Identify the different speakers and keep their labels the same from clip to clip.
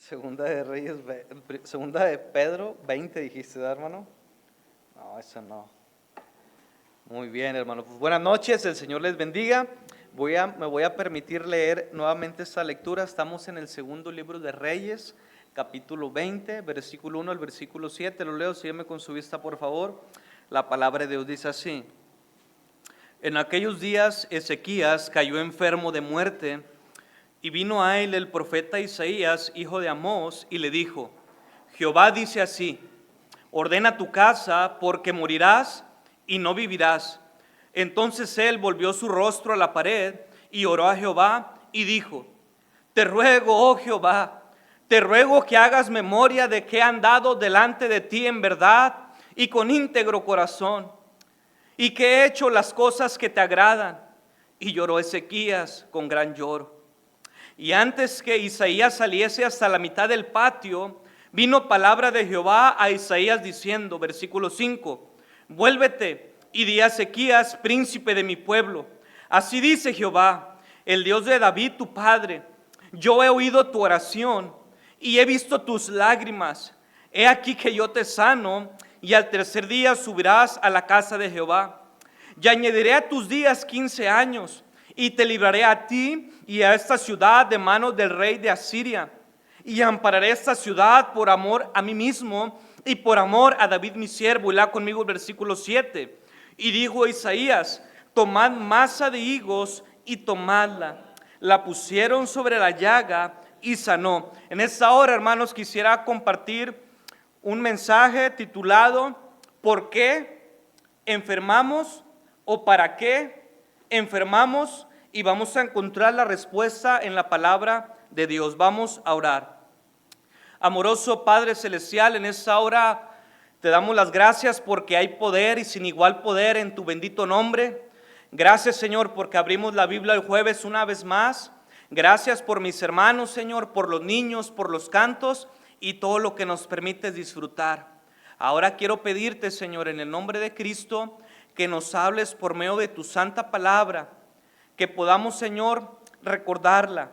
Speaker 1: Segunda de Pedro 20 dijiste, ¿verdad, hermano? No, eso no. Muy bien, hermano. Pues buenas noches, el Señor les bendiga. Me voy a permitir leer nuevamente esta lectura. Estamos en el segundo libro de Reyes, capítulo 20, versículo 1 al versículo 7. Lo leo, sígueme con su vista, por favor. La palabra de Dios dice así: En aquellos días Ezequías cayó enfermo de muerte, y vino a él el profeta Isaías, hijo de Amós, y le dijo: Jehová dice así: ordena tu casa, porque morirás y no vivirás. Entonces él volvió su rostro a la pared y oró a Jehová y dijo: Te ruego, oh Jehová, te ruego que hagas memoria de que he andado delante de ti en verdad y con íntegro corazón, y que he hecho las cosas que te agradan. Y lloró Ezequías con gran lloro. Y antes que Isaías saliese hasta la mitad del patio, vino palabra de Jehová a Isaías diciendo, versículo 5: Vuélvete y di a Ezequías, príncipe de mi pueblo: así dice Jehová, el Dios de David tu padre: yo he oído tu oración y he visto tus lágrimas. He aquí que yo te sano, y al tercer día subirás a la casa de Jehová. Y añadiré a tus días 15 años, y te libraré a ti y a esta ciudad de manos del rey de Asiria. Y ampararé esta ciudad por amor a mí mismo y por amor a David mi siervo. Y lea conmigo el versículo 7. Y dijo Isaías: tomad masa de higos y tomadla. La pusieron sobre la llaga y sanó. En esta hora, hermanos, quisiera compartir un mensaje titulado ¿por qué enfermamos o para qué enfermamos? Y vamos a encontrar la respuesta en la palabra de Dios. Vamos a orar. Amoroso Padre Celestial, en esta hora te damos las gracias porque hay poder y sin igual poder en tu bendito nombre. Gracias, Señor, porque abrimos la Biblia el jueves una vez más. Gracias por mis hermanos, Señor, por los niños, por los cantos y todo lo que nos permites disfrutar. Ahora quiero pedirte, Señor, en el nombre de Cristo, que nos hables por medio de tu santa palabra, que podamos, Señor, recordarla,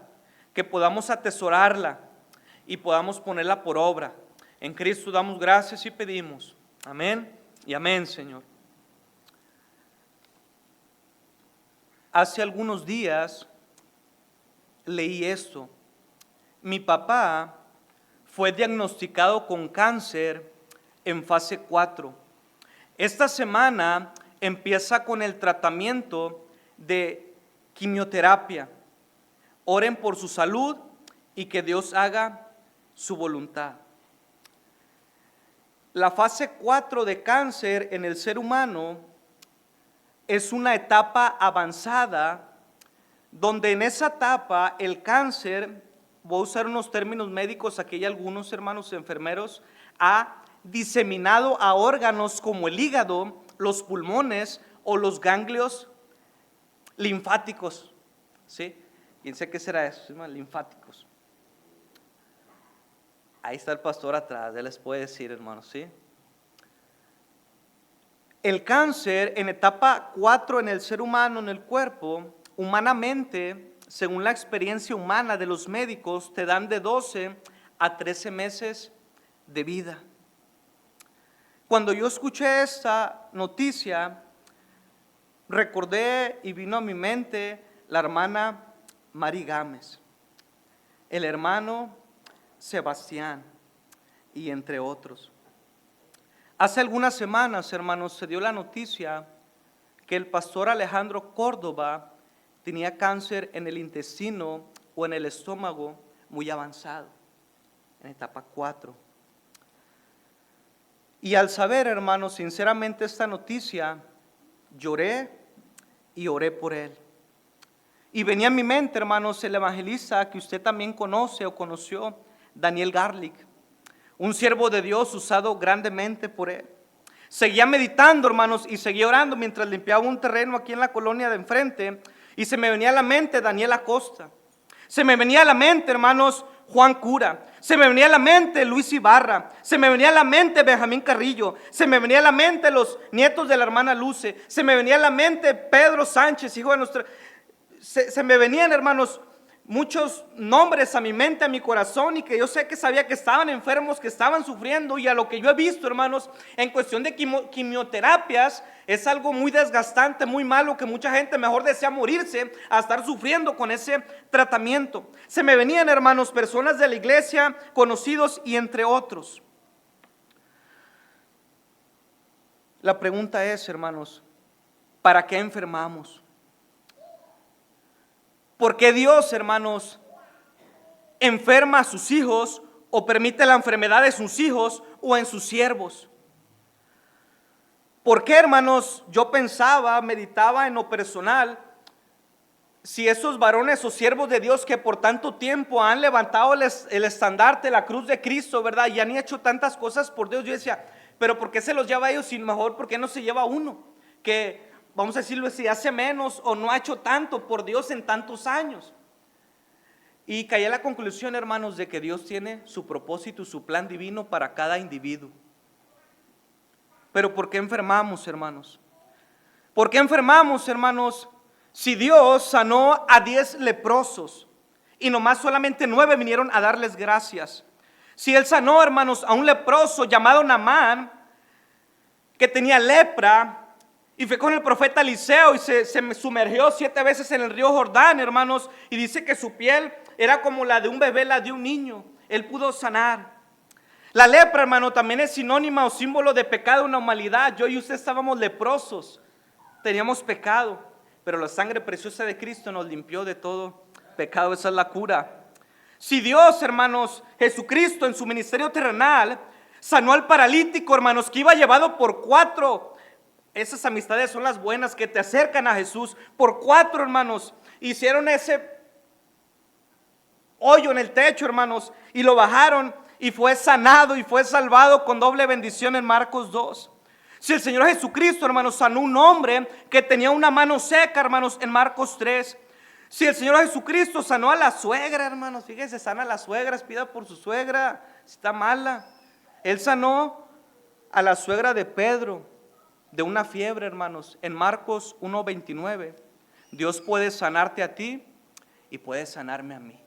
Speaker 1: que podamos atesorarla y podamos ponerla por obra. En Cristo damos gracias y pedimos. Amén y amén, Señor. Hace algunos días leí esto. Mi papá fue diagnosticado con cáncer en fase 4. Esta semana empieza con el tratamiento de quimioterapia. Oren por su salud y que Dios haga su voluntad. La fase 4 de cáncer en el ser humano es una etapa avanzada donde en esa etapa el cáncer, voy a usar unos términos médicos, aquí hay algunos hermanos enfermeros, ha diseminado a órganos como el hígado, los pulmones o los ganglios linfáticos. ¿Sí? ¿Quién sé qué será eso? Linfáticos. Ahí está el pastor atrás, él les puede decir, hermanos, ¿sí? El cáncer en etapa 4 en el ser humano, en el cuerpo, humanamente, según la experiencia humana de los médicos, te dan de 12 a 13 meses de vida. Cuando yo escuché esta noticia, recordé y vino a mi mente la hermana Mari Gámez, el hermano Sebastián y entre otros. Hace algunas semanas, hermanos, se dio la noticia que el pastor Alejandro Córdoba tenía cáncer en el intestino o en el estómago muy avanzado, en etapa 4. Y al saber, hermanos, sinceramente esta noticia, lloré y oré por él. Y venía en mi mente, hermanos, el evangelista que usted también conoce o conoció, Daniel Garlic, un siervo de Dios usado grandemente por él. Seguía meditando, hermanos, y seguía orando mientras limpiaba un terreno aquí en la colonia de enfrente, y se me venía a la mente Daniel Acosta. Se me venía a la mente, hermanos, Juan Cura. Se me venía a la mente Luis Ibarra. Se me venía a la mente Benjamín Carrillo. Se me venía a la mente los nietos de la hermana Luce. Se me venía a la mente Pedro Sánchez, hijo de nuestra... Se me venían, hermanos, muchos nombres a mi mente, a mi corazón, y que yo sé que sabía que estaban enfermos, que estaban sufriendo, y a lo que yo he visto, hermanos, en cuestión de quimioterapias, es algo muy desgastante, muy malo, que mucha gente mejor desea morirse a estar sufriendo con ese tratamiento. Se me venían, hermanos, personas de la iglesia, conocidos y entre otros. La pregunta es, hermanos, ¿para qué enfermamos? ¿Por qué Dios, hermanos, enferma a sus hijos o permite la enfermedad de sus hijos o en sus siervos? ¿Por qué, hermanos? Yo pensaba, meditaba en lo personal, si esos varones o siervos de Dios que por tanto tiempo han levantado el estandarte, la cruz de Cristo, ¿verdad? Y han hecho tantas cosas por Dios, yo decía, pero ¿por qué se los lleva a ellos sin mejor? ¿Por qué no se lleva a uno? Que, vamos a decirlo así, hace menos o no ha hecho tanto por Dios en tantos años. Y caí a la conclusión, hermanos, de que Dios tiene su propósito, su plan divino para cada individuo. Pero ¿por qué enfermamos, hermanos? ¿Por qué enfermamos, hermanos? Si Dios sanó a 10 leprosos y nomás solamente 9 vinieron a darles gracias. Si Él sanó, hermanos, a un leproso llamado Naamán, que tenía lepra, y fue con el profeta Eliseo y se sumergió 7 veces en el río Jordán, hermanos, y dice que su piel era como la de un bebé, la de un niño. Él pudo sanar. La lepra, hermano, también es sinónima o símbolo de pecado, una humanidad. Yo y usted estábamos leprosos, teníamos pecado, pero la sangre preciosa de Cristo nos limpió de todo pecado. Esa es la cura. Si Dios, hermanos, Jesucristo en su ministerio terrenal sanó al paralítico, hermanos, que iba llevado por 4, esas amistades son las buenas que te acercan a Jesús, por 4, hermanos, hicieron ese hoyo en el techo, hermanos, y lo bajaron y fue sanado y fue salvado con doble bendición en Marcos 2. Si el Señor Jesucristo, hermanos, sanó un hombre que tenía una mano seca, hermanos, en Marcos 3. Si el Señor Jesucristo sanó a la suegra, hermanos, fíjense, sana a la suegra, pida por su suegra, está mala. Él sanó a la suegra de Pedro de una fiebre, hermanos, en Marcos 1:29. Dios puede sanarte a ti y puede sanarme a mí.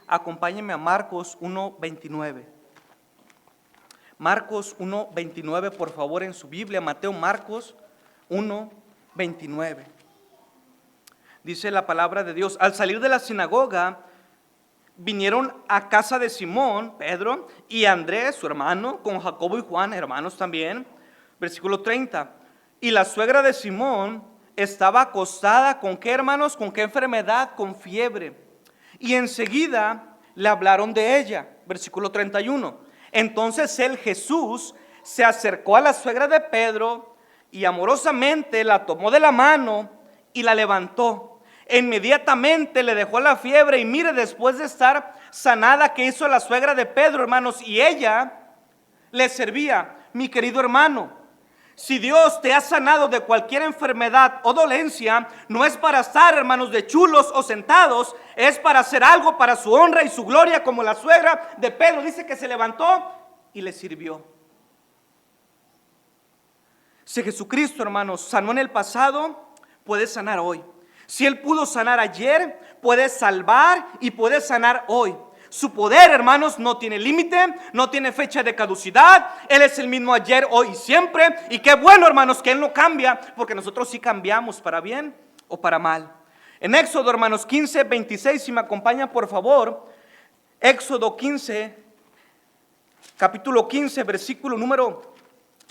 Speaker 1: Acompáñenme a Marcos 1:29. Marcos 1:29, por favor, en su Biblia. Mateo, Marcos 1:29. Dice la palabra de Dios: al salir de la sinagoga, vinieron a casa de Simón, Pedro, y Andrés, su hermano, con Jacobo y Juan, hermanos también. Versículo 30. Y la suegra de Simón estaba acostada, ¿con qué, hermanos? ¿Con qué enfermedad? Con fiebre. Y enseguida le hablaron de ella. Versículo 31. Entonces él, Jesús, se acercó a la suegra de Pedro y amorosamente la tomó de la mano y la levantó. Inmediatamente le dejó la fiebre, y mire, después de estar sanada, ¿qué hizo la suegra de Pedro, hermanos? Y ella le servía. Mi querido hermano, si Dios te ha sanado de cualquier enfermedad o dolencia, no es para estar, hermanos, de chulos o sentados, es para hacer algo para su honra y su gloria, como la suegra de Pedro dice que se levantó y le sirvió. Si Jesucristo, hermanos, sanó en el pasado, puede sanar hoy. Si Él pudo sanar ayer, puede salvar y puede sanar hoy. Su poder, hermanos, no tiene límite, no tiene fecha de caducidad. Él es el mismo ayer, hoy y siempre. Y qué bueno, hermanos, que Él no cambia, porque nosotros sí cambiamos para bien o para mal. En Éxodo, hermanos, 15:26, si me acompañan, por favor. Éxodo 15, capítulo 15, versículo número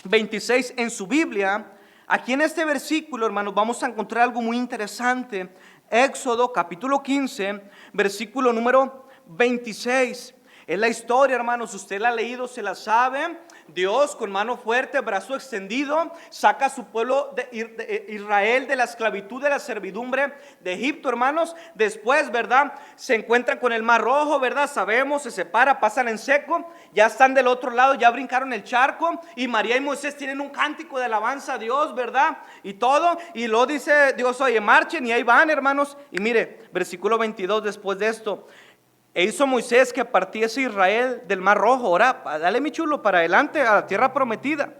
Speaker 1: 26 en su Biblia. Aquí en este versículo, hermanos, vamos a encontrar algo muy interesante. Éxodo capítulo 15, versículo número 26. Es la historia, hermanos, usted la ha leído, se la sabe. Dios con mano fuerte, brazo extendido, saca a su pueblo de Israel de la esclavitud, de la servidumbre de Egipto, hermanos. Después, ¿verdad? Se encuentran con el Mar Rojo, ¿verdad? Sabemos, se separa, pasan en seco, ya están del otro lado, ya brincaron el charco, y María y Moisés tienen un cántico de alabanza a Dios, ¿verdad? Y todo, y luego dice Dios: oye, marchen, y ahí van, hermanos. Y mire, versículo 22, después de esto: e hizo Moisés que partiese Israel del Mar Rojo. Ahora, dale, mi chulo, para adelante a la tierra prometida.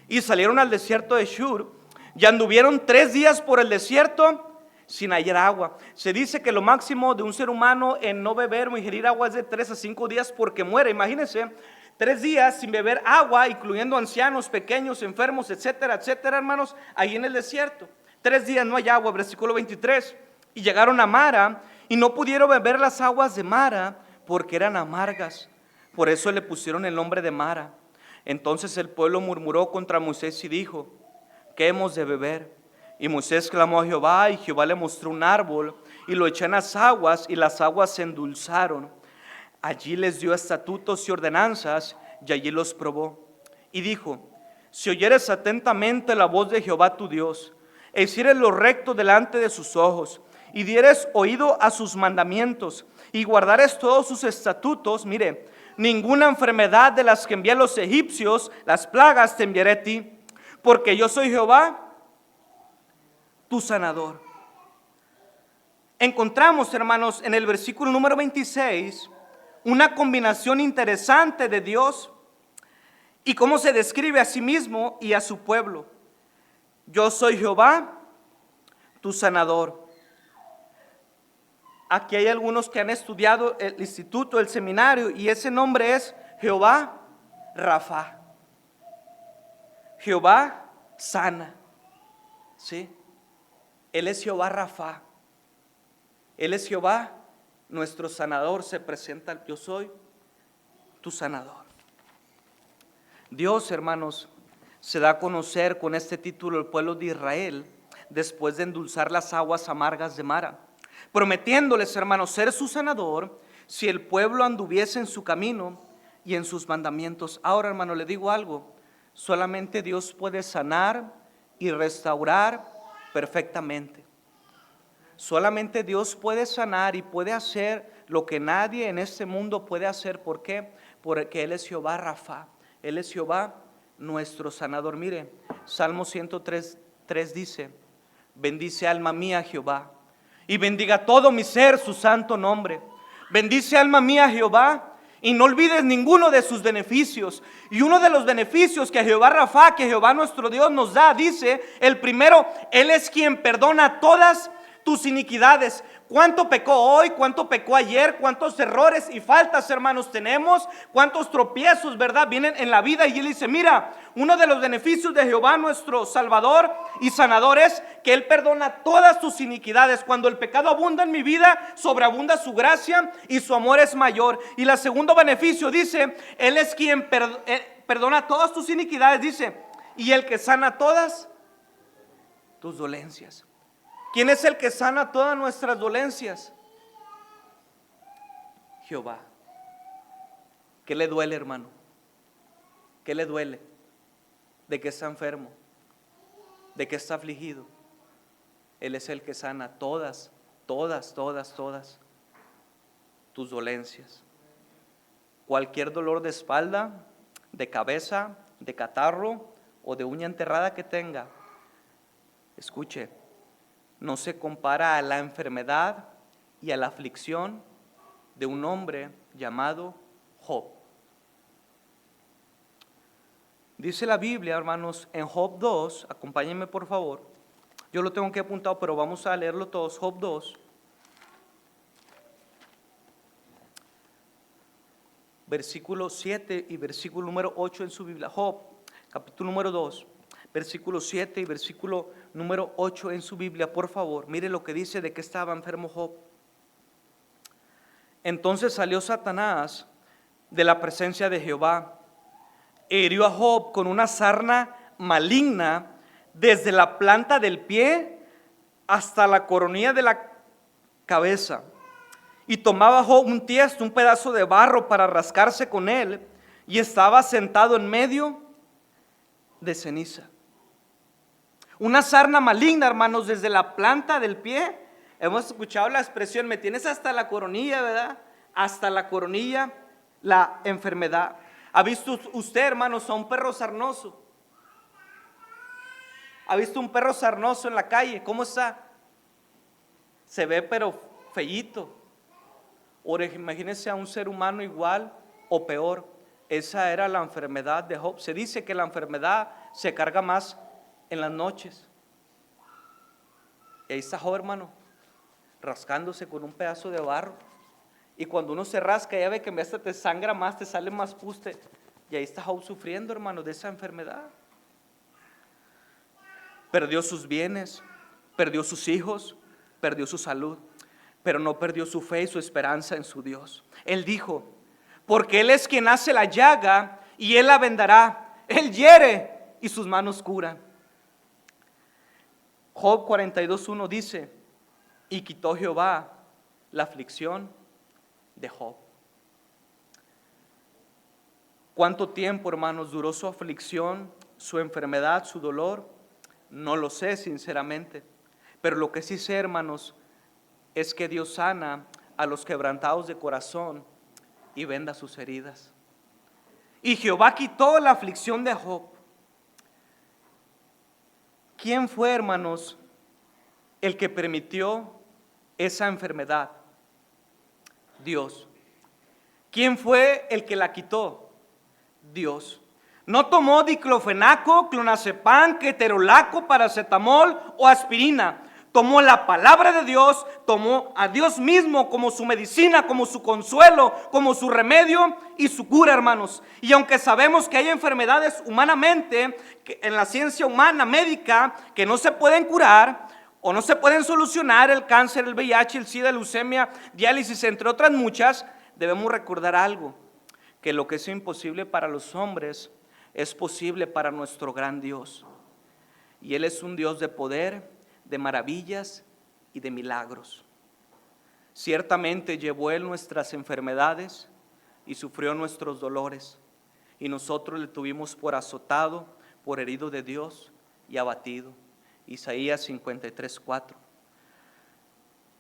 Speaker 1: Y salieron al desierto de Shur, y anduvieron 3 días por el desierto sin hallar agua. Se dice que lo máximo de un ser humano en no beber o ingerir agua es de 3 a 5 días porque muere. Imagínense, 3 días sin beber agua, incluyendo ancianos, pequeños, enfermos, etcétera, etcétera, hermanos, ahí en el desierto. 3 días no hay agua, versículo 23. Y llegaron a Mara y no pudieron beber las aguas de Mara porque eran amargas. Por eso le pusieron el nombre de Mara. Entonces el pueblo murmuró contra Moisés y dijo: ¿qué hemos de beber? Y Moisés clamó a Jehová, y Jehová le mostró un árbol, y lo echó en las aguas, y las aguas se endulzaron. Allí les dio estatutos y ordenanzas, y allí los probó. Y dijo: si oyeres atentamente la voz de Jehová tu Dios, e hicieres lo recto delante de sus ojos, y dieres oído a sus mandamientos, y guardares todos sus estatutos, mire, ninguna enfermedad de las que envié a los egipcios, las plagas, te enviaré a ti, porque yo soy Jehová, tu sanador. Encontramos, hermanos, en el versículo número 26, una combinación interesante de Dios y cómo se describe a sí mismo y a su pueblo. Yo soy Jehová, tu sanador. Aquí hay algunos que han estudiado el instituto, el seminario, y ese nombre es Jehová Rafa. Jehová sana. ¿Sí? Él es Jehová Rafa. Él es Jehová, nuestro sanador. Se presenta: yo soy tu sanador. Dios, hermanos, se da a conocer con este título al pueblo de Israel después de endulzar las aguas amargas de Mara, prometiéndoles, hermanos, ser su sanador si el pueblo anduviese en su camino y en sus mandamientos. Ahora, hermano, le digo algo: solamente Dios puede sanar y restaurar perfectamente. Solamente Dios puede sanar y puede hacer lo que nadie en este mundo puede hacer. ¿Por qué? Porque Él es Jehová Rafa. Él es Jehová nuestro sanador. Mire, Salmo 103:3 dice: bendice alma mía Jehová, y bendiga todo mi ser su santo nombre. Bendice alma mía Jehová, y no olvides ninguno de sus beneficios. Y uno de los beneficios que Jehová Rafa, que Jehová nuestro Dios nos da, dice, el primero: Él es quien perdona todas tus iniquidades. ¿Cuánto pecó hoy? ¿Cuánto pecó ayer? ¿Cuántos errores y faltas, hermanos, tenemos? ¿Cuántos tropiezos, verdad, vienen en la vida? Y Él dice: mira, uno de los beneficios de Jehová nuestro Salvador y Sanador es que Él perdona todas tus iniquidades. Cuando el pecado abunda en mi vida, sobreabunda su gracia y su amor es mayor. Y el segundo beneficio dice: Él es quien perdona todas tus iniquidades, dice, y el que sana todas tus dolencias. ¿Quién es el que sana todas nuestras dolencias? Jehová. ¿Qué le duele, hermano? ¿Qué le duele? ¿De que está enfermo? ¿De que está afligido? Él es el que sana todas tus dolencias. Cualquier dolor de espalda, de cabeza, de catarro o de uña enterrada que tenga, escuche, no se compara a la enfermedad y a la aflicción de un hombre llamado Job. Dice la Biblia, hermanos, en Job 2, acompáñenme por favor, yo lo tengo que apuntar, pero vamos a leerlo todos. Job 2, versículo 7 y versículo número 8 en su Biblia. Job, capítulo número 2, versículo 7 y versículo número 8 en su Biblia, por favor. Mire lo que dice de que estaba enfermo Job. Entonces salió Satanás de la presencia de Jehová e hirió a Job con una sarna maligna desde la planta del pie hasta la coronilla de la cabeza. Y tomaba Job un tiesto, un pedazo de barro para rascarse con él, y estaba sentado en medio de ceniza. Una sarna maligna, hermanos, desde la planta del pie. Hemos escuchado la expresión: me tienes hasta la coronilla, ¿verdad? Hasta la coronilla, la enfermedad. ¿Ha visto usted, hermanos, a un perro sarnoso? ¿Ha visto un perro sarnoso en la calle? ¿Cómo está? Se ve pero feíto. Ahora imagínense a un ser humano igual o peor. Esa era la enfermedad de Job. Se dice que la enfermedad se carga más en las noches. Y ahí está Job, hermano, rascándose con un pedazo de barro. Y cuando uno se rasca, ya ve que en vez de te sangra más, te sale más puste. Y ahí está Job sufriendo, hermano, de esa enfermedad. Perdió sus bienes, perdió sus hijos, perdió su salud, pero no perdió su fe y su esperanza en su Dios. Él dijo, porque Él es quien hace la llaga y Él la vendará. Él hiere y sus manos curan. Job 42:1 dice, y quitó Jehová la aflicción de Job. ¿Cuánto tiempo, hermanos, duró su aflicción, su enfermedad, su dolor? No lo sé, sinceramente. Pero lo que sí sé, hermanos, es que Dios sana a los quebrantados de corazón y venda sus heridas. Y Jehová quitó la aflicción de Job. ¿Quién fue, hermanos, el que permitió esa enfermedad? Dios. ¿Quién fue el que la quitó? Dios. No tomó diclofenaco, clonazepam, ketorolaco, paracetamol o aspirina. Tomó la palabra de Dios, tomó a Dios mismo como su medicina, como su consuelo, como su remedio y su cura, hermanos. Y aunque sabemos que hay enfermedades humanamente, en la ciencia humana, médica, que no se pueden curar o no se pueden solucionar, el cáncer, el VIH, el SIDA, la leucemia, diálisis, entre otras muchas, debemos recordar algo, que lo que es imposible para los hombres es posible para nuestro gran Dios. Y Él es un Dios de poder, de maravillas y de milagros. Ciertamente llevó Él nuestras enfermedades y sufrió nuestros dolores, y nosotros le tuvimos por azotado, por herido de Dios y abatido. Isaías 53:4.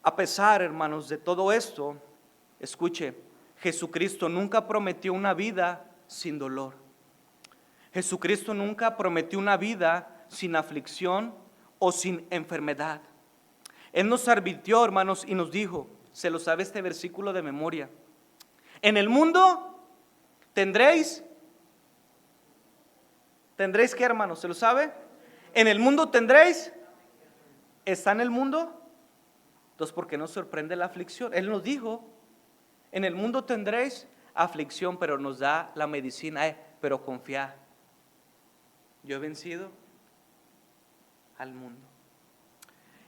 Speaker 1: A pesar, hermanos, de todo esto, escuche, Jesucristo nunca prometió una vida sin dolor. Jesucristo nunca prometió una vida sin aflicción o sin enfermedad. Él nos advirtió, hermanos, y nos dijo, se lo sabe este versículo de memoria: en el mundo tendréis ¿qué, hermanos? ¿Se lo sabe? En el mundo tendréis. ¿Está en el mundo? Entonces, ¿por qué nos sorprende la aflicción? Él nos dijo, en el mundo tendréis aflicción, pero nos da la medicina, pero confiad, yo he vencido al mundo.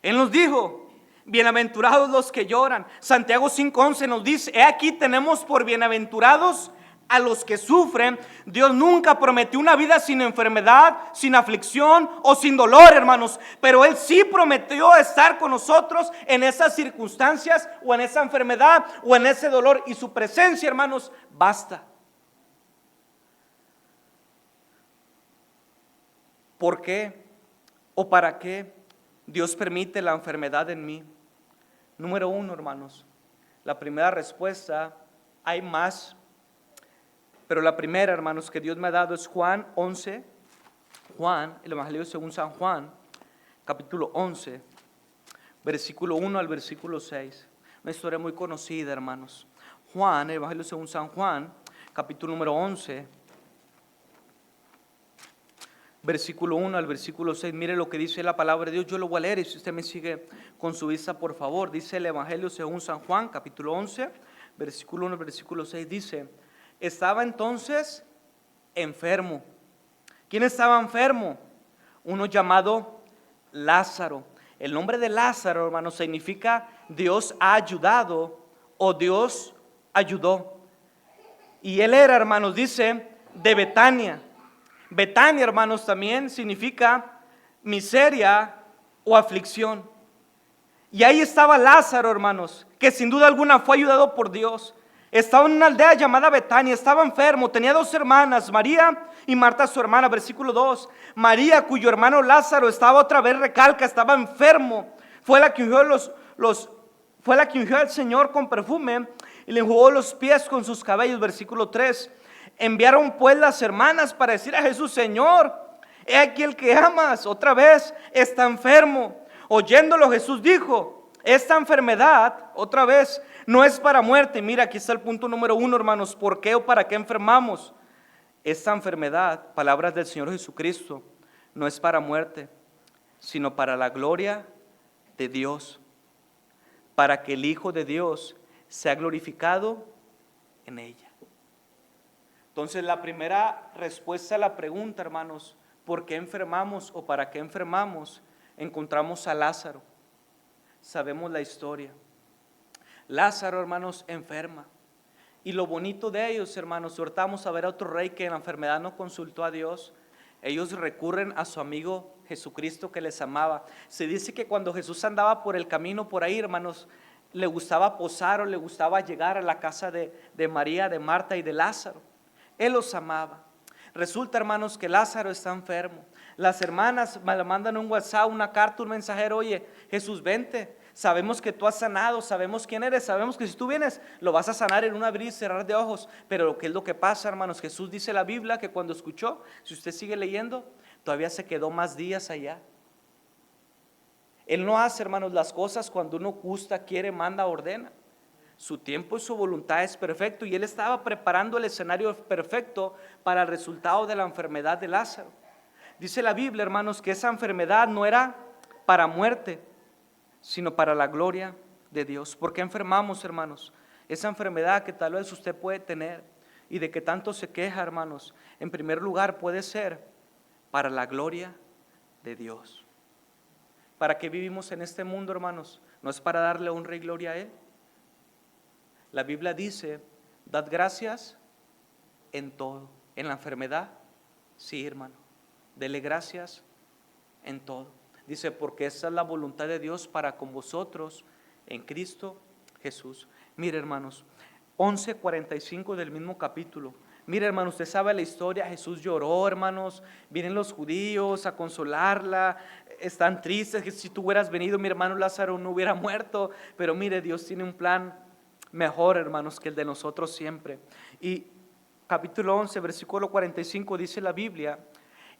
Speaker 1: Él nos dijo, bienaventurados los que lloran. Santiago 5:11 nos dice, he aquí tenemos por bienaventurados a los que sufren. Dios nunca prometió una vida sin enfermedad, sin aflicción o sin dolor, hermanos, pero Él sí prometió estar con nosotros en esas circunstancias o en esa enfermedad o en ese dolor, y su presencia, hermanos, basta. ¿Por qué o para qué Dios permite la enfermedad en mí? Número uno, hermanos, la primera respuesta, hay más, pero la primera, hermanos, que Dios me ha dado es Juan 11, el Evangelio según San Juan, capítulo 11, versículo 1 al versículo 6. Una historia muy conocida, hermanos. Juan, el Evangelio según San Juan, capítulo número 11, versículo 1 al versículo 6. Mire lo que dice la palabra de Dios. Yo lo voy a leer y si usted me sigue con su vista, por favor. Dice el Evangelio según San Juan, capítulo 11, versículo 1 al versículo 6. Dice, estaba entonces enfermo. ¿Quién estaba enfermo? Uno llamado Lázaro. El nombre de Lázaro, hermanos, significa Dios ha ayudado o Dios ayudó. Y él era, hermanos, dice, de Betania. Betania, hermanos, también significa miseria o aflicción. Y ahí estaba Lázaro, hermanos, que sin duda alguna fue ayudado por Dios. Estaba en una aldea llamada Betania, estaba enfermo, tenía dos hermanas, María y Marta su hermana. Versículo 2, María, cuyo hermano Lázaro estaba, otra vez recalca, estaba enfermo, fue la que ungió al Señor con perfume y le enjugó los pies con sus cabellos. Versículo 3, enviaron pues las hermanas para decir a Jesús, Señor, he aquí el que amas, otra vez está enfermo. Oyéndolo, Jesús dijo, esta enfermedad, otra vez, no es para muerte. Mira, aquí está el punto número 1, hermanos. ¿Por qué o para qué enfermamos? Esta enfermedad, palabras del Señor Jesucristo, no es para muerte, sino para la gloria de Dios, para que el Hijo de Dios sea glorificado en ella. Entonces la primera respuesta a la pregunta, hermanos, ¿por qué enfermamos o para qué enfermamos? Encontramos a Lázaro. Sabemos la historia. Lázaro, hermanos, enferma. Y lo bonito de ellos, hermanos, ahorita vamos a ver a otro rey que en la enfermedad no consultó a Dios. Ellos recurren a su amigo Jesucristo que les amaba. Se dice que cuando Jesús andaba por el camino por ahí, hermanos, le gustaba posar o le gustaba llegar a la casa de María, de Marta y de Lázaro. Él los amaba. Resulta, hermanos, que Lázaro está enfermo. Las hermanas le mandan un WhatsApp, una carta, un mensajero: oye, Jesús, vente. Sabemos que tú has sanado, sabemos quién eres, sabemos que si tú vienes lo vas a sanar en un abrir y cerrar de ojos. Pero ¿qué es lo que pasa, hermanos? Jesús dice en la Biblia que cuando escuchó, si usted sigue leyendo, todavía se quedó más días allá. Él no hace, hermanos, las cosas cuando uno gusta, quiere, manda, ordena. Su tiempo y su voluntad es perfecto, y Él estaba preparando el escenario perfecto para el resultado de la enfermedad de Lázaro. Dice la Biblia, hermanos, que esa enfermedad no era para muerte, sino para la gloria de Dios. ¿Por qué enfermamos, hermanos? Esa enfermedad que tal vez usted puede tener y de que tanto se queja, hermanos, en primer lugar puede ser para la gloria de Dios. ¿Para qué vivimos en este mundo, hermanos? ¿No es para darle honra y gloria a Él? La Biblia dice: dad gracias en todo. En la enfermedad, sí, hermano, dele gracias en todo. Dice: porque esa es la voluntad de Dios para con vosotros en Cristo Jesús. Mire, hermanos, 11:45 del mismo capítulo. Mire, hermano, usted sabe la historia. Jesús lloró, hermanos. Vienen los judíos a consolarla. Están tristes, que si tú hubieras venido, mi hermano Lázaro no hubiera muerto. Pero mire, Dios tiene un plan mejor, hermanos, que el de nosotros siempre. Y capítulo 11, versículo 45 dice la Biblia: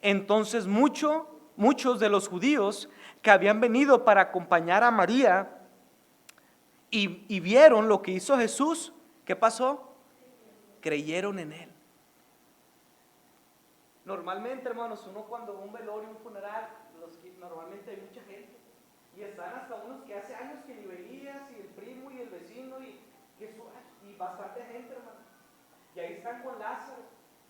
Speaker 1: entonces muchos de los judíos que habían venido para acompañar a María y vieron lo que hizo Jesús, ¿qué pasó? Creyeron en Él. Normalmente, hermanos, uno cuando va a un velorio, un funeral, normalmente hay mucha gente, y están hasta unos que hace años que ni veías, y el primo y el vecino y bastante gente, hermano. Y ahí están con Lázaro.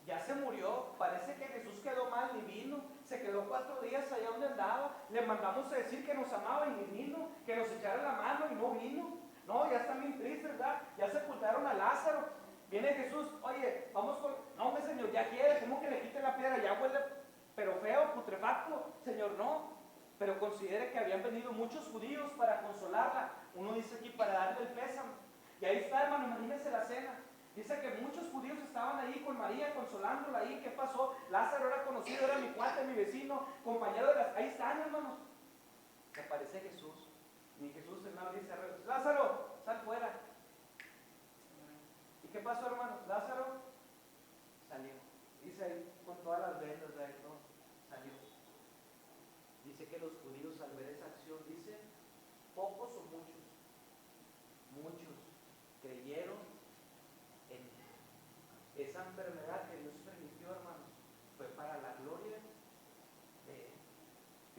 Speaker 1: Ya se murió, parece que Jesús quedó mal, ni vino, se quedó 4 días allá donde andaba. Le mandamos a decir que nos amaba y ni vino, que nos echara la mano y no vino. No, ya están bien tristes, ¿verdad? Ya sepultaron a Lázaro. Viene Jesús: oye, vamos con... no, hombre, Señor, ya quiere, ¿cómo que le quite la piedra? Ya huele, pero feo, putrefacto. Señor, no. Pero considere que habían venido muchos judíos para consolarla. Uno dice aquí para darle el pésame. Y ahí está, hermano, imagínense la cena. Dice que muchos judíos estaban ahí con María, consolándola ahí. ¿Qué pasó? Lázaro era conocido, era mi cuate, mi vecino, compañero de las... Ahí están, hermanos. Se aparece Jesús. Y Jesús, hermano, dice: Lázaro, sal fuera. ¿Y qué pasó, hermanos? Lázaro salió. Dice ahí, con todas las vendas de ahí, ¿no? Salió. Dice que los judíos, al ver esa acción, dice, pocos o muchos, creyeron en Él. Esa enfermedad que Dios permitió, hermanos, fue para la gloria de Él.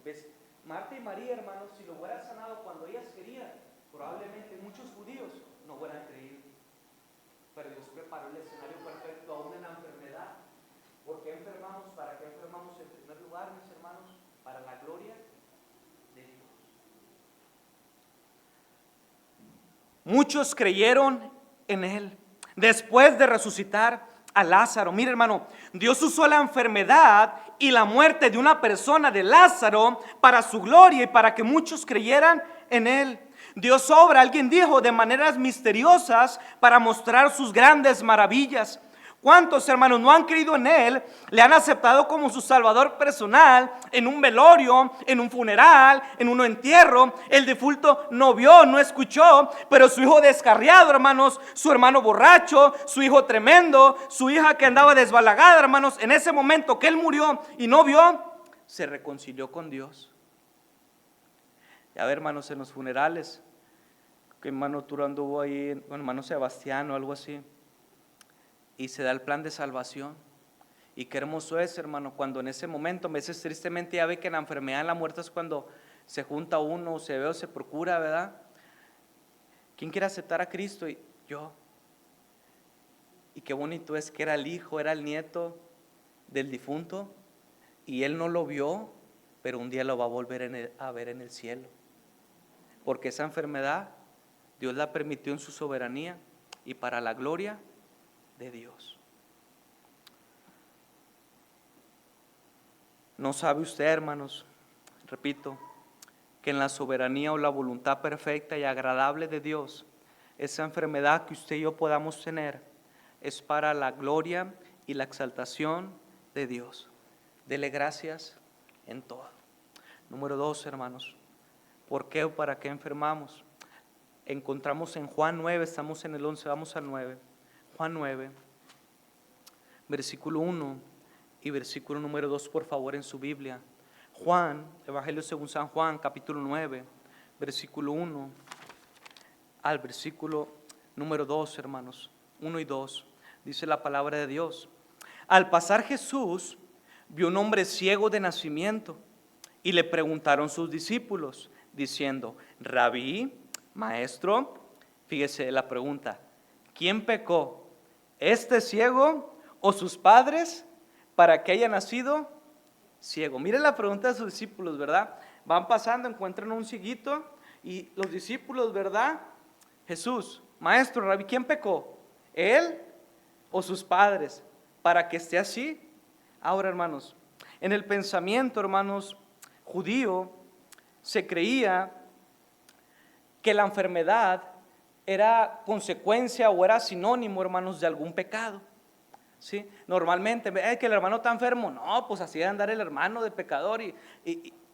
Speaker 1: ¿Ves? Marta y María, hermanos, si lo hubieran sanado cuando ellas querían, probablemente muchos judíos no hubieran creído. Pero Dios preparó el escenario perfecto aún en la enfermedad. ¿Por qué enfermamos? ¿Para qué enfermamos? En primer lugar, mis hermanos, para la gloria de Dios. Muchos creyeron en Él después de resucitar a Lázaro. Mire, hermano, Dios usó la enfermedad y la muerte de una persona, de Lázaro, para su gloria y para que muchos creyeran en Él. Dios obra, alguien dijo, de maneras misteriosas para mostrar sus grandes maravillas. ¿Cuántos, hermanos, no han creído en Él? Le han aceptado como su salvador personal en un velorio, en un funeral, en un entierro. El difunto no vio, no escuchó, pero su hijo descarriado, hermanos, su hermano borracho, su hijo tremendo, su hija que andaba desbalagada, hermanos, en ese momento que él murió y no vio, se reconcilió con Dios. Ya ve, hermanos, en los funerales, que hermano Turo anduvo ahí, hermano Sebastián o algo así, y se da el plan de salvación. Y qué hermoso es, hermano, cuando en ese momento, a veces tristemente ya ve que en la enfermedad, en la muerte es cuando se junta uno, se ve o se procura, ¿verdad? ¿Quién quiere aceptar a Cristo? Y yo. Y qué bonito es que era el hijo, era el nieto del difunto, y él no lo vio, pero un día lo va a volver a ver en el cielo. Porque esa enfermedad Dios la permitió en su soberanía y para la gloria de Dios. ¿No sabe usted, hermanos, repito, que en la soberanía o la voluntad perfecta y agradable de Dios, esa enfermedad que usted y yo podamos tener es para la gloria y la exaltación de Dios? Dele gracias en todo. Número 2, hermanos, ¿por qué o para qué enfermamos? Encontramos en Juan 9, estamos en el 11, vamos al 9. Juan 9, versículo 1 y versículo número 2, por favor, en su Biblia. Juan, Evangelio según San Juan, capítulo 9, versículo 1 al versículo número 2, hermanos, 1 y 2, dice la palabra de Dios. Al pasar Jesús vio un hombre ciego de nacimiento y le preguntaron sus discípulos, diciendo: Rabí, maestro, fíjese la pregunta, ¿quién pecó, este ciego o sus padres, para que haya nacido ciego? Miren la pregunta de sus discípulos, ¿verdad? Van pasando, encuentran un cieguito y los discípulos, ¿verdad? Jesús, maestro, Rabí, ¿quién pecó? ¿Él o sus padres, para que esté así? Ahora, hermanos, en el pensamiento, hermanos, judío, se creía que la enfermedad era consecuencia o era sinónimo, hermanos, de algún pecado. ¿Sí? Normalmente, que el hermano está enfermo, no, pues así debe andar el hermano de pecador, y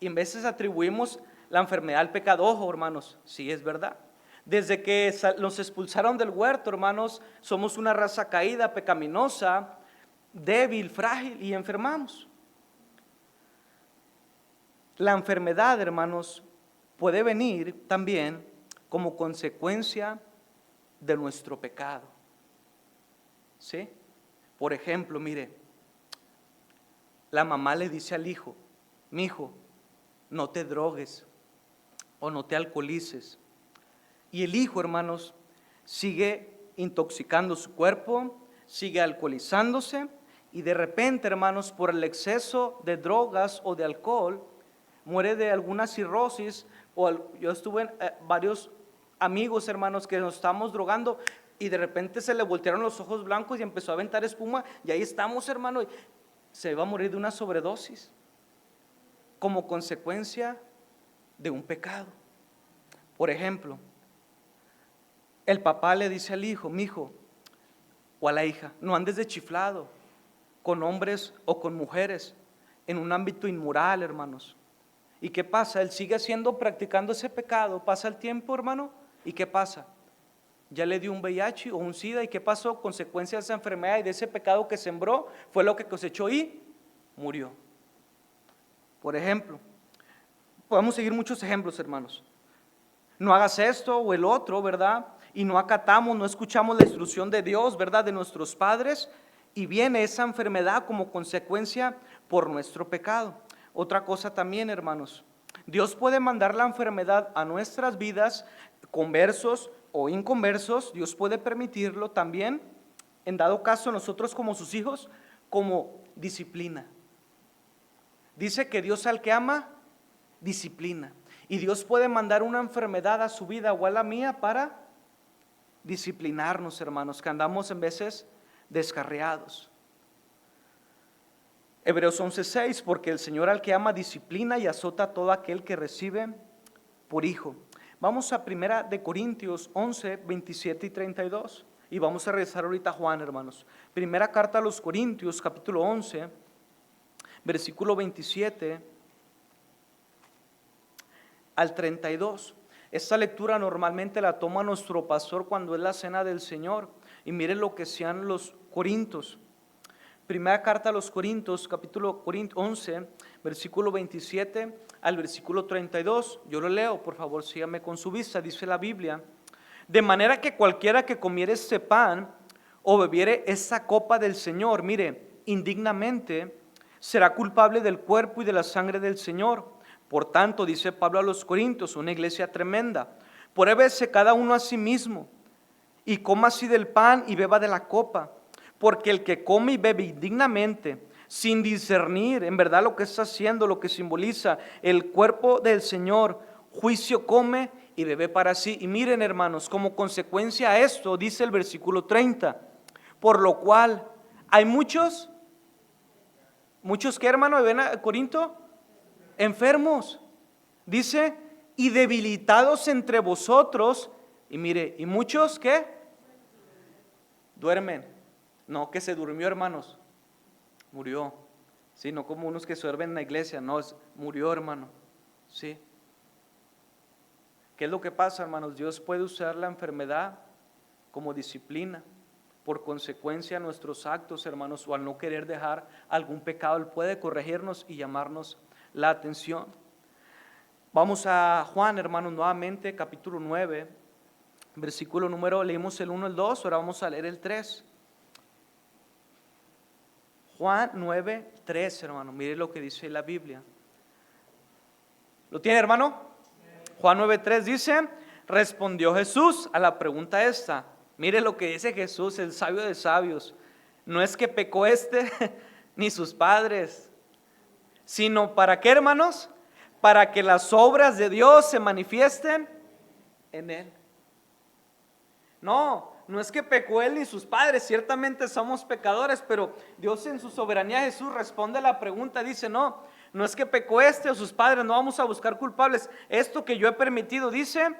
Speaker 1: en veces atribuimos la enfermedad al pecado. Ojo, hermanos, sí es verdad. Desde que nos expulsaron del huerto, hermanos, somos una raza caída, pecaminosa, débil, frágil, y enfermamos. La enfermedad, hermanos, puede venir también como consecuencia de nuestro pecado. ¿Sí? Por ejemplo, mire, la mamá le dice al hijo: mi hijo, no te drogues o no te alcoholices. Y el hijo, hermanos, sigue intoxicando su cuerpo, sigue alcoholizándose, y de repente, hermanos, por el exceso de drogas o de alcohol, muere de alguna cirrosis. Yo estuve en varios amigos, hermanos, que nos estábamos drogando y de repente se le voltearon los ojos blancos y empezó a aventar espuma, y ahí estamos, hermano, y se va a morir de una sobredosis como consecuencia de un pecado. Por ejemplo, el papá le dice al hijo: mi hijo, o a la hija, no andes de chiflado con hombres o con mujeres en un ámbito inmoral, hermanos. ¿Y qué pasa? Él sigue practicando ese pecado, pasa el tiempo, hermano, ¿y qué pasa? Ya le dio un VIH o un SIDA, ¿y qué pasó? Consecuencia de esa enfermedad y de ese pecado que sembró, fue lo que cosechó y murió. Por ejemplo, podemos seguir muchos ejemplos, hermanos. No hagas esto o el otro, ¿verdad? Y no acatamos, no escuchamos la instrucción de Dios, ¿verdad? De nuestros padres, y viene esa enfermedad como consecuencia por nuestro pecado. Otra cosa también, hermanos, Dios puede mandar la enfermedad a nuestras vidas, conversos o inconversos. Dios puede permitirlo también, en dado caso nosotros como sus hijos, como disciplina. Dice que Dios al que ama, disciplina. Y Dios puede mandar una enfermedad a su vida o a la mía para disciplinarnos, hermanos, que andamos en veces descarriados. Hebreos 11:6, porque el Señor al que ama disciplina y azota a todo aquel que recibe por hijo. Vamos a 1 Corintios 11, 27 y 32, y vamos a regresar ahorita a Juan, hermanos. Primera carta a los Corintios, capítulo 11, versículo 27 al 32. Esta lectura normalmente la toma nuestro pastor cuando es la cena del Señor, y miren lo que sean los Corintios. Primera carta a los Corintios, capítulo 11, versículo 27 al versículo 32. Yo lo leo, por favor, sígame con su vista. Dice la Biblia: de manera que cualquiera que comiere este pan o bebiere esta copa del Señor, mire, indignamente, será culpable del cuerpo y de la sangre del Señor. Por tanto, dice Pablo a los Corintios, una iglesia tremenda, pruébese cada uno a sí mismo, y coma así del pan y beba de la copa, porque el que come y bebe indignamente, sin discernir en verdad lo que está haciendo, lo que simboliza el cuerpo del Señor, juicio come y bebe para sí. Y miren, hermanos, como consecuencia a esto, dice el versículo 30, por lo cual hay muchos que, hermano, ven a Corinto, enfermos, dice, y debilitados entre vosotros, y mire, y muchos que duermen. No, que se durmió, hermanos, murió. Sí, no como unos que se duermen en la iglesia, no, murió, hermano. Sí. ¿Qué es lo que pasa, hermanos? Dios puede usar la enfermedad como disciplina. Por consecuencia, nuestros actos, hermanos, o al no querer dejar algún pecado, Él puede corregirnos y llamarnos la atención. Vamos a Juan, hermanos, nuevamente, capítulo 9, versículo número, leímos el 1, el 2, ahora vamos a leer el 3. Juan 9, 3, hermano, mire lo que dice la Biblia. ¿Lo tiene, hermano? Juan 9, 3 dice, respondió Jesús a la pregunta esta. Mire lo que dice Jesús, el sabio de sabios. No es que pecó ni sus padres, sino ¿para qué, hermanos? Para que las obras de Dios se manifiesten en él. No es que pecó él ni sus padres, ciertamente somos pecadores, pero Dios en su soberanía, Jesús responde a la pregunta, dice, no es que pecó o sus padres, no vamos a buscar culpables. Esto que yo he permitido, dice,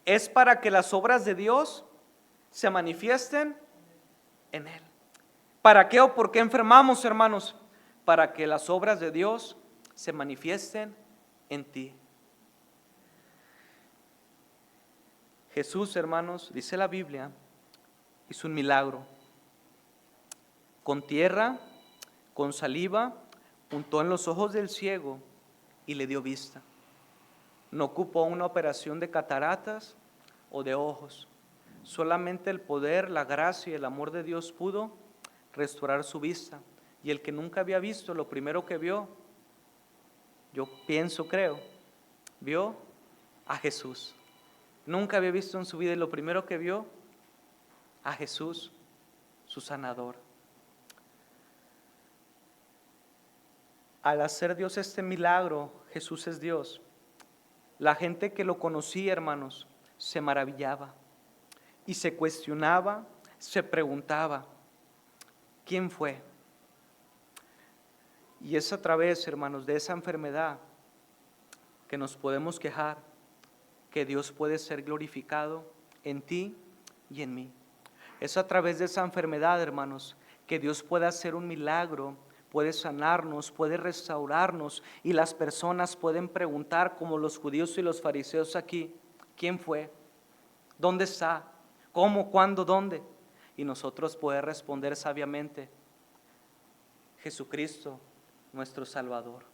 Speaker 1: es para que las obras de Dios se manifiesten en él. ¿Para qué o por qué enfermamos, hermanos? Para que las obras de Dios se manifiesten en ti. Jesús, hermanos, dice la Biblia, hizo un milagro. Con tierra, con saliva, untó en los ojos del ciego y le dio vista. No ocupó una operación de cataratas o de ojos. Solamente el poder, la gracia y el amor de Dios pudo restaurar su vista. Y el que nunca había visto, lo primero que vio, yo pienso, creo, vio a Jesús. Nunca había visto en su vida y lo primero que vio, a Jesús, su sanador. Al hacer Dios este milagro, Jesús es Dios. La gente que lo conocía, hermanos, se maravillaba. Y se cuestionaba, se preguntaba, ¿quién fue? Y es a través, hermanos, de esa enfermedad que nos podemos quejar, que Dios puede ser glorificado en ti y en mí. Es a través de esa enfermedad, hermanos, que Dios puede hacer un milagro, puede sanarnos, puede restaurarnos, y las personas pueden preguntar, como los judíos y los fariseos aquí, ¿quién fue? ¿Dónde está? ¿Cómo? ¿Cuándo? ¿Dónde? Y nosotros poder responder sabiamente, Jesucristo, nuestro Salvador.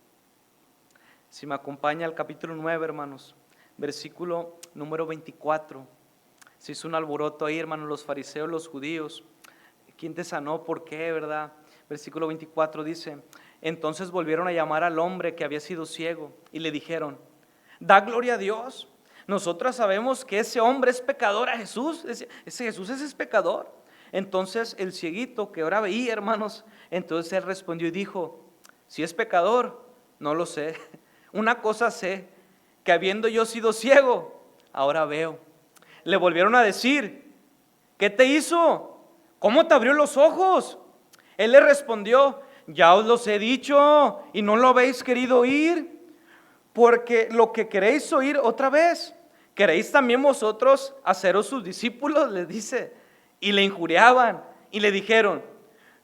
Speaker 1: Si me acompaña al capítulo 9, hermanos, versículo número 24. Se hizo un alboroto ahí, hermanos, los fariseos, los judíos. ¿Quién te sanó? ¿Por qué? ¿Verdad? Versículo 24 dice, entonces volvieron a llamar al hombre que había sido ciego y le dijeron, da gloria a Dios. Nosotros sabemos que ese hombre es pecador. A Jesús, ese Jesús es pecador. Entonces el cieguito que ahora veía, hermanos, entonces él respondió y dijo, si es pecador, no lo sé. Una cosa sé, que habiendo yo sido ciego, ahora veo. Le volvieron a decir, ¿qué te hizo? ¿Cómo te abrió los ojos? Él le respondió, ya os los he dicho y no lo habéis querido oír, porque lo que queréis oír otra vez, ¿queréis también vosotros haceros sus discípulos? Les dice, y le injuriaban y le dijeron,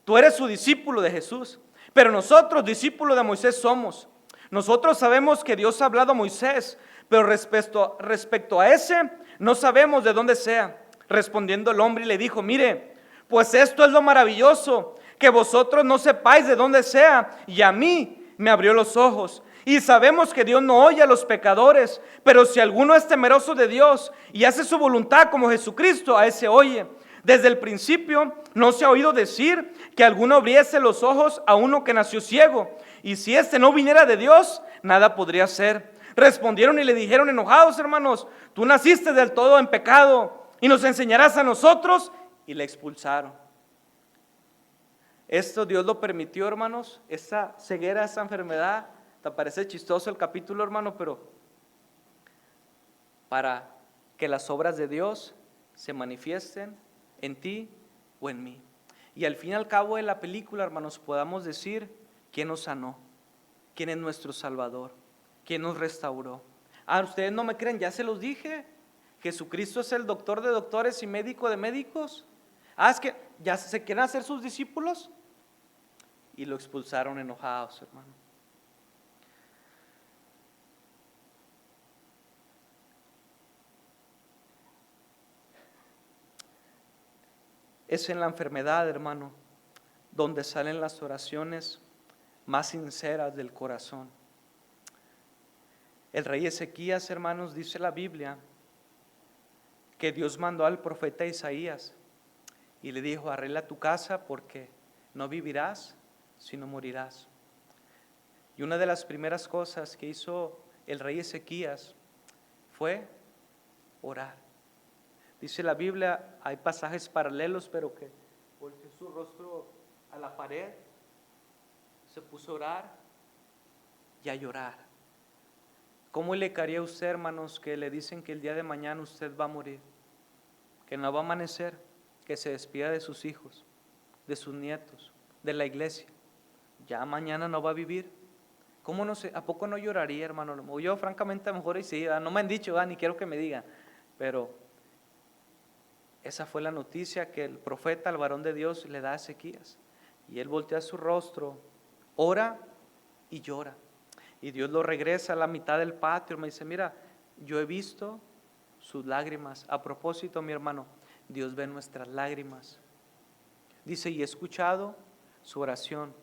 Speaker 1: tú eres su discípulo de Jesús, pero nosotros discípulos de Moisés somos. Nosotros sabemos que Dios ha hablado a Moisés, pero respecto a ese, no sabemos de dónde sea. Respondiendo el hombre le dijo, mire, pues esto es lo maravilloso, que vosotros no sepáis de dónde sea, y a mí me abrió los ojos. Y sabemos que Dios no oye a los pecadores, pero si alguno es temeroso de Dios y hace su voluntad como Jesucristo, a ese oye. Desde el principio no se ha oído decir que alguno abriese los ojos a uno que nació ciego. y si este no viniera de Dios, nada podría hacer. Respondieron y le dijeron enojados, hermanos, tú naciste del todo en pecado y nos enseñarás a nosotros, y le expulsaron. Esto Dios lo permitió, hermanos, esta ceguera, esta enfermedad. Te parece chistoso el capítulo, hermano, pero para que las obras de Dios se manifiesten en ti o en mí. Y al fin y al cabo de la película, hermanos, podamos decir quién nos sanó, quién es nuestro Salvador, quién nos restauró. Ustedes no me creen, ya se los dije. Jesucristo es el doctor de doctores y médico de médicos. Es que ya se quieren hacer sus discípulos. Y lo expulsaron enojados, hermano. Es en la enfermedad, hermano, donde salen las oraciones más sinceras del corazón. El rey Ezequías, hermanos, dice la Biblia que Dios mandó al profeta Isaías y le dijo: arregla tu casa porque no vivirás, sino morirás. Y una de las primeras cosas que hizo el rey Ezequías fue orar. Dice la Biblia, hay pasajes paralelos, pero que volteó su rostro a la pared, se puso a orar y a llorar. ¿Cómo le caería a usted, hermanos, que le dicen que el día de mañana usted va a morir, que no va a amanecer, que se despida de sus hijos, de sus nietos, de la iglesia? Ya mañana no va a vivir. ¿Cómo no sé? ¿A poco no lloraría, hermano? Yo francamente a lo mejor sí, no me han dicho, ni quiero que me digan, pero esa fue la noticia que el profeta, el varón de Dios, le da a Ezequías. Y él voltea su rostro, ora y llora. Y Dios lo regresa a la mitad del patio. Me dice: mira, yo he visto sus lágrimas. A propósito, mi hermano, Dios ve nuestras lágrimas. Dice: y he escuchado su oración.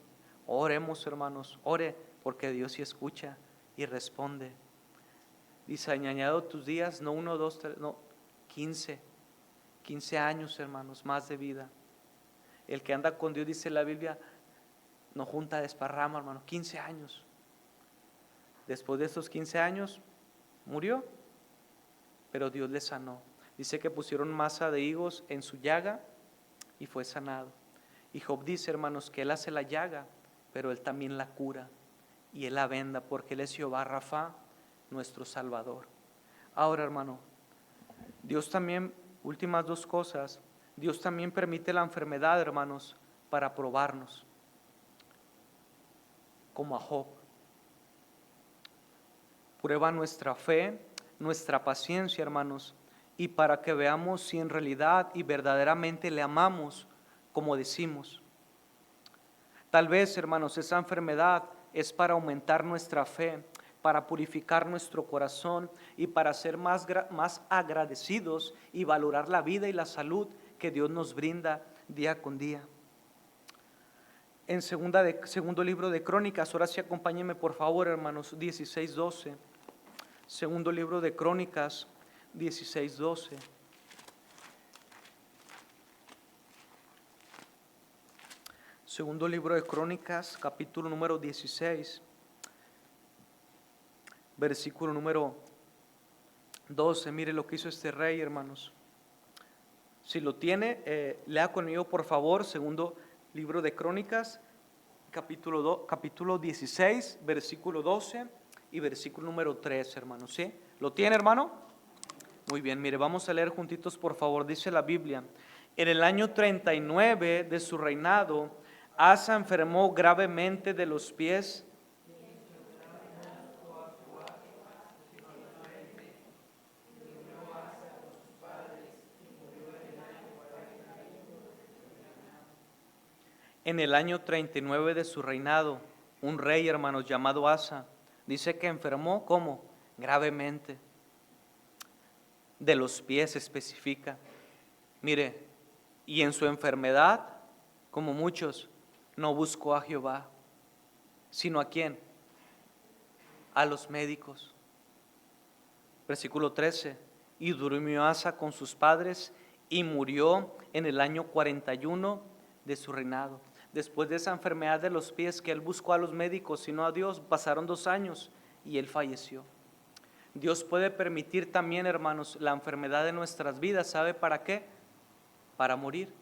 Speaker 1: Oremos, hermanos, ore, porque Dios sí escucha y responde. Dice: añadido tus días, no 1, 2, 3, no, 15 años, hermanos, más de vida. El que anda con Dios, dice la Biblia, no junta desparrama, hermano. 15 años. Después de esos 15 años murió, pero Dios le sanó. Dice que pusieron masa de higos en su llaga y fue sanado. Y Job dice, hermanos, que Él hace la llaga, pero Él también la cura y Él la venda, porque Él es Jehová Rafa, nuestro Salvador. Ahora, hermano, Dios también, últimas dos cosas, Dios también permite la enfermedad, hermanos, para probarnos, como a Job. Prueba nuestra fe, nuestra paciencia, hermanos, y para que veamos si en realidad y verdaderamente le amamos como decimos. Tal vez, hermanos, esa enfermedad es para aumentar nuestra fe, para purificar nuestro corazón y para ser más agradecidos y valorar la vida y la salud que Dios nos brinda día con día. En segundo libro de Crónicas, ahora sí acompáñenme por favor, hermanos, 16:12. Segundo libro de Crónicas, 16:12. Segundo libro de Crónicas, capítulo número 16, versículo número 12. Mire lo que hizo este rey, hermanos. Si lo tiene, lea conmigo por favor, segundo libro de Crónicas, capítulo 16, versículo 12 y versículo número 3, hermanos. ¿Sí? ¿Lo tiene, hermano? Muy bien, mire, vamos a leer juntitos por favor. Dice la Biblia: en el año 39 de su reinado, Asa enfermó gravemente de los pies en el año 39 de su reinado, un rey, hermanos, llamado Asa, dice que enfermó, ¿cómo? Gravemente. De los pies especifica. Mire, y en su enfermedad, como muchos, no buscó a Jehová, sino ¿a quién? A los médicos. Versículo 13, y durmió Asa con sus padres y murió en el año 41 de su reinado. después de esa enfermedad de los pies que él buscó a los médicos y no a Dios, pasaron 2 años y él falleció. Dios puede permitir también, hermanos, la enfermedad de nuestras vidas. ¿Sabe para qué? Para morir.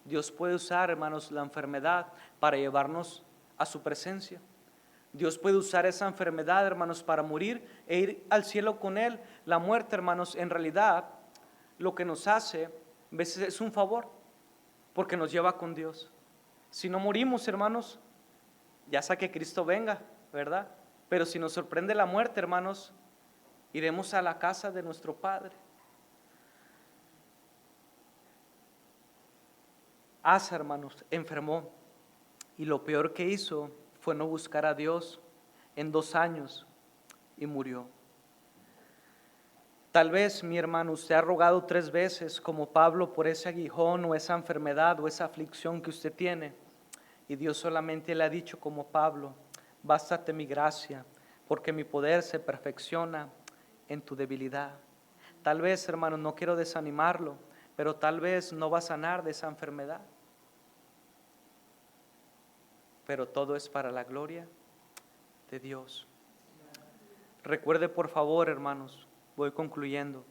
Speaker 1: Dios puede usar, hermanos, la enfermedad para llevarnos a su presencia. Dios puede usar esa enfermedad, hermanos, para morir e ir al cielo con Él. La muerte, hermanos, en realidad lo que nos hace a veces es un favor, porque nos lleva con Dios. Si no morimos, hermanos, ya sea que Cristo venga, ¿verdad? Pero si nos sorprende la muerte, hermanos, iremos a la casa de nuestro Padre. Asa, hermanos, enfermó, y lo peor que hizo fue no buscar a Dios en 2 años y murió. Tal vez, mi hermano, usted ha rogado 3 veces como Pablo por ese aguijón o esa enfermedad o esa aflicción que usted tiene, y Dios solamente le ha dicho como Pablo: bástate mi gracia, porque mi poder se perfecciona en tu debilidad. Tal vez, hermano, no quiero desanimarlo, pero tal vez no va a sanar de esa enfermedad. Pero todo es para la gloria de Dios. Recuerde, por favor, hermanos, voy concluyendo,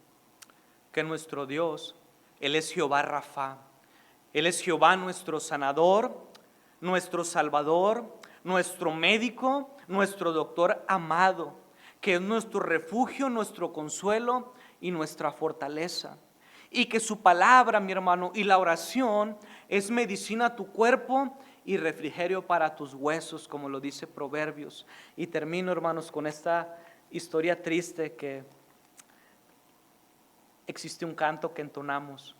Speaker 1: que nuestro Dios, Él es Jehová Rafa. Él es Jehová nuestro sanador, nuestro salvador, nuestro médico, nuestro doctor amado, que es nuestro refugio, nuestro consuelo y nuestra fortaleza. Y que su palabra, mi hermano, y la oración es medicina a tu cuerpo y refrigerio para tus huesos, como lo dice Proverbios. Y termino, hermanos, con esta historia triste, que existe un canto que entonamos.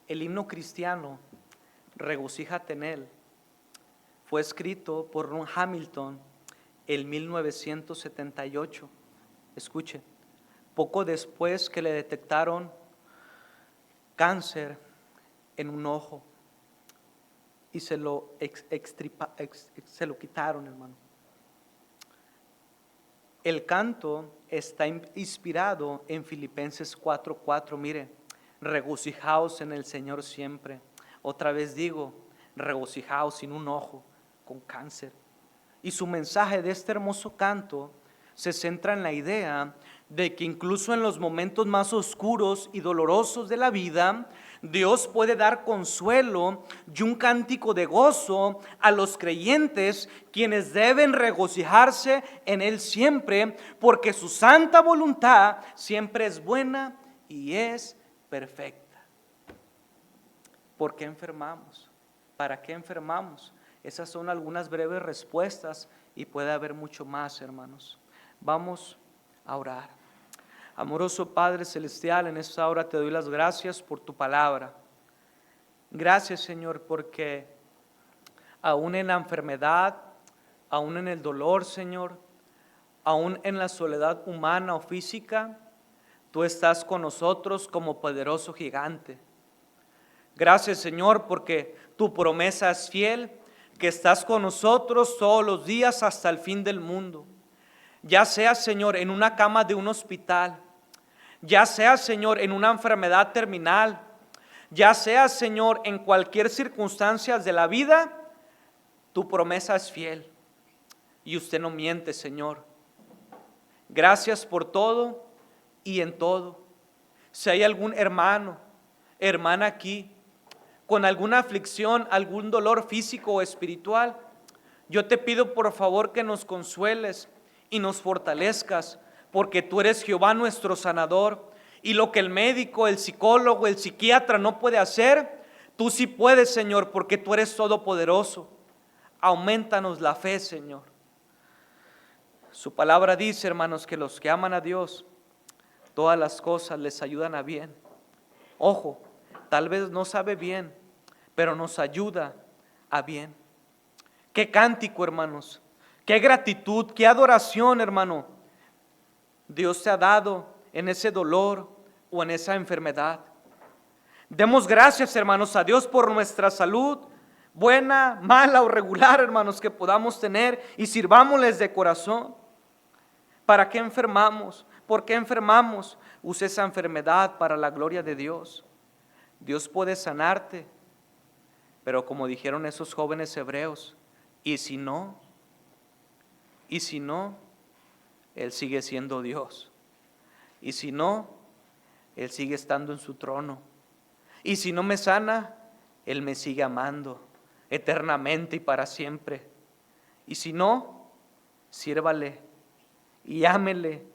Speaker 1: El himno cristiano, Regocíjate en Él, fue escrito por Ron Hamilton en 1978. Escuche, poco después que le detectaron cáncer en un ojo y se lo quitaron, hermano. El canto está inspirado en Filipenses 4:4. Mire, regocijaos en el Señor siempre. Otra vez digo, regocijaos, sin un ojo, con cáncer. Y su mensaje de este hermoso canto se centra en la idea de que incluso en los momentos más oscuros y dolorosos de la vida, Dios puede dar consuelo y un cántico de gozo a los creyentes, quienes deben regocijarse en Él siempre, porque su santa voluntad siempre es buena y es perfecta. ¿Por qué enfermamos? ¿Para qué enfermamos? Esas son algunas breves respuestas y puede haber mucho más, hermanos. Vamos a orar. Amoroso Padre Celestial, en esta hora te doy las gracias por tu palabra. Gracias, Señor, porque aún en la enfermedad, aún en el dolor, Señor, aún en la soledad humana o física, tú estás con nosotros como poderoso gigante. Gracias, Señor, porque tu promesa es fiel, que estás con nosotros todos los días hasta el fin del mundo. Ya sea, Señor, en una cama de un hospital, ya sea, Señor, en una enfermedad terminal, ya sea, Señor, en cualquier circunstancia de la vida, tu promesa es fiel y usted no miente, Señor. Gracias por todo y en todo. Si hay algún hermano, hermana aquí, con alguna aflicción, algún dolor físico o espiritual, yo te pido por favor que nos consueles y nos fortalezcas, porque tú eres Jehová nuestro sanador, y lo que el médico, el psicólogo, el psiquiatra no puede hacer, tú sí puedes, Señor, porque tú eres todopoderoso. Aumentanos la fe, Señor. Su palabra dice, hermanos, que los que aman a Dios, todas las cosas les ayudan a bien. Ojo, tal vez no sabe bien, pero nos ayuda a bien. Qué cántico, hermanos, qué gratitud, qué adoración, hermano, Dios te ha dado en ese dolor o en esa enfermedad. Demos gracias, hermanos, a Dios por nuestra salud, buena, mala o regular, hermanos, que podamos tener, y sirvámosles de corazón. ¿Para qué enfermamos? ¿Por qué enfermamos? Use esa enfermedad para la gloria de Dios. Dios puede sanarte Pero como dijeron esos jóvenes hebreos, ¿y si no? ¿Y si no? Él sigue siendo Dios. ¿Y si no? Él sigue estando en su trono. ¿Y si no me sana? Él me sigue amando eternamente y para siempre. Y si no, sírvale y ámele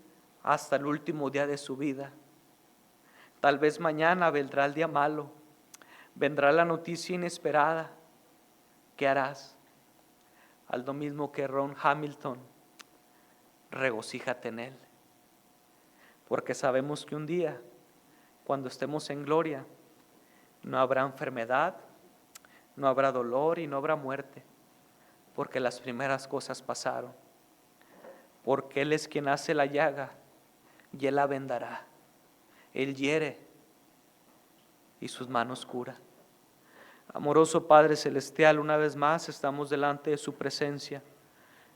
Speaker 1: hasta el último día de su vida. Tal vez mañana vendrá el día malo, vendrá la noticia inesperada. ¿Qué harás? Al lo mismo que Ron Hamilton, regocíjate en él. Porque sabemos que un día, cuando estemos en gloria, no habrá enfermedad, no habrá dolor y no habrá muerte, porque las primeras cosas pasaron. Porque Él es quien hace la llaga y Él la vendará. Él hiere y sus manos cura. Amoroso Padre Celestial, una vez más estamos delante de su presencia.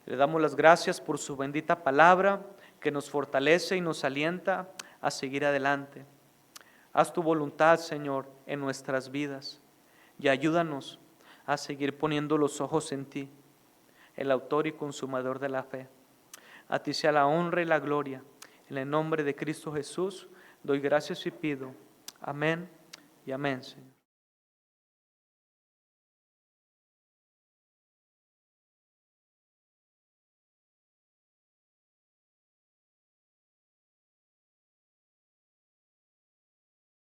Speaker 1: Le damos las gracias por su bendita palabra que nos fortalece y nos alienta a seguir adelante. Haz tu voluntad, Señor, en nuestras vidas y ayúdanos a seguir poniendo los ojos en ti, el autor y consumador de la fe. A ti sea la honra y la gloria. En el nombre de Cristo Jesús doy gracias y pido. Amén y amén, Señor.